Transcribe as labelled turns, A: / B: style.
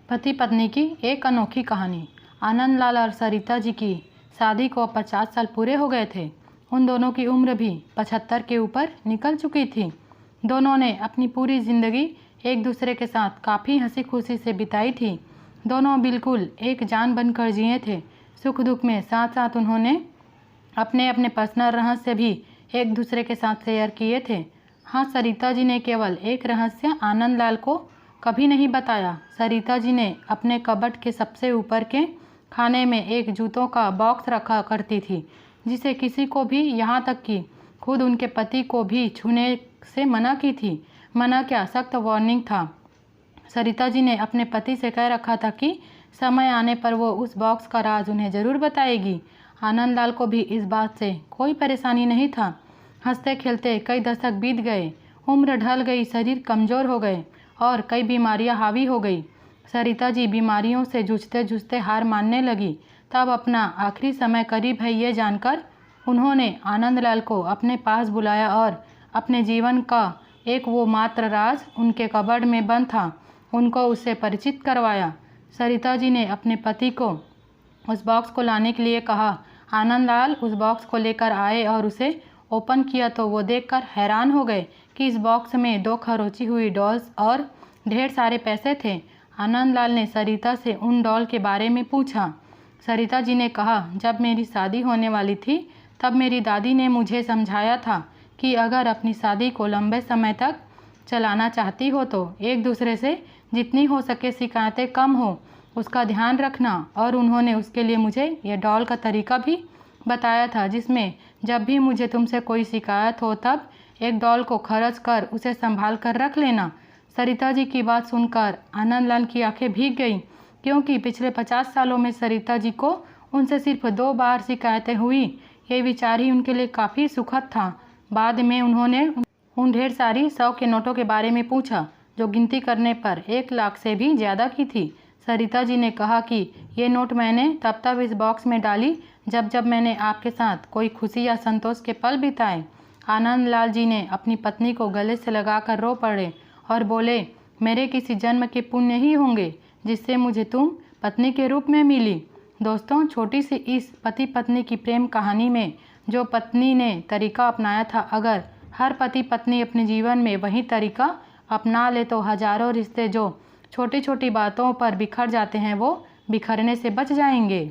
A: पति पत्नी की एक अनोखी कहानी। आनंदलाल और सरिता जी की शादी को 50 साल पूरे हो गए थे। उन दोनों की उम्र भी 75 के ऊपर निकल चुकी थी। दोनों ने अपनी पूरी ज़िंदगी एक दूसरे के साथ काफ़ी हंसी खुशी से बिताई थी। दोनों बिल्कुल एक जान बनकर जिए थे। सुख दुख में साथ साथ उन्होंने अपने अपने पर्सनल रहस्य भी एक दूसरे के साथ शेयर किए थे। हाँ, सरिता जी ने केवल एक रहस्य आनंदलाल को कभी नहीं बताया। सरिता जी ने अपने कबर्ड के सबसे ऊपर के खाने में एक जूतों का बॉक्स रखा करती थी, जिसे किसी को भी, यहाँ तक कि खुद उनके पति को भी छूने से मना की थी। मना क्या, सख्त वार्निंग था। सरिता जी ने अपने पति से कह रखा था कि समय आने पर वो उस बॉक्स का राज उन्हें ज़रूर बताएगी। आनंदलाल को भी इस बात से कोई परेशानी नहीं था। हंसते खेलते कई दशक बीत गए, उम्र ढल गई, शरीर कमज़ोर हो गए और कई बीमारियां हावी हो गई। सरिता जी बीमारियों से जूझते जूझते हार मानने लगी। तब अपना आखिरी समय करीब है ये जानकर उन्होंने आनंदलाल को अपने पास बुलाया और अपने जीवन का एक वो मात्र राज उनके कबर्ड में बंद था, उनको उससे परिचित करवाया। सरिता जी ने अपने पति को उस बॉक्स को लाने के लिए कहा। आनंदलाल उस बॉक्स को लेकर आए और उसे ओपन किया तो वो देखकर हैरान हो गए कि इस बॉक्स में 2 खरोची हुई डॉल्स और ढेर सारे पैसे थे। आनंदलाल ने सरिता से उन डॉल के बारे में पूछा। सरिता जी ने कहा, जब मेरी शादी होने वाली थी तब मेरी दादी ने मुझे समझाया था कि अगर अपनी शादी को लंबे समय तक चलाना चाहती हो तो एक दूसरे से जितनी हो सके शिकायतें कम हो, उसका ध्यान रखना। और उन्होंने उसके लिए मुझे यह डॉल का तरीका भी बताया था, जिसमें जब भी मुझे तुमसे कोई शिकायत हो तब एक डॉल को खर्च कर उसे संभाल कर रख लेना। सरिता जी की बात सुनकर आनंदलाल की आंखें भीग गईं, क्योंकि पिछले 50 सालों में सरिता जी को उनसे सिर्फ 2 बार शिकायतें हुई। ये विचार ही उनके लिए काफ़ी सुखद था। बाद में उन्होंने उन ढेर सारी 100 के नोटों के बारे में पूछा, जो गिनती करने पर 1 लाख से भी ज़्यादा की थी। सरिता जी ने कहा कि ये नोट मैंने तब इस बॉक्स में डाली जब मैंने आपके साथ कोई खुशी या संतोष के पल बिताए। आनंदलाल जी ने अपनी पत्नी को गले से लगाकर रो पड़े और बोले, मेरे किसी जन्म के पुण्य ही होंगे जिससे मुझे तुम पत्नी के रूप में मिली। दोस्तों, छोटी सी इस पति पत्नी की प्रेम कहानी में जो पत्नी ने तरीका अपनाया था, अगर हर पति पत्नी अपने जीवन में वही तरीका अपना ले तो हजारों रिश्ते जो छोटी छोटी बातों पर बिखर जाते हैं वो बिखरने से बच जाएंगे।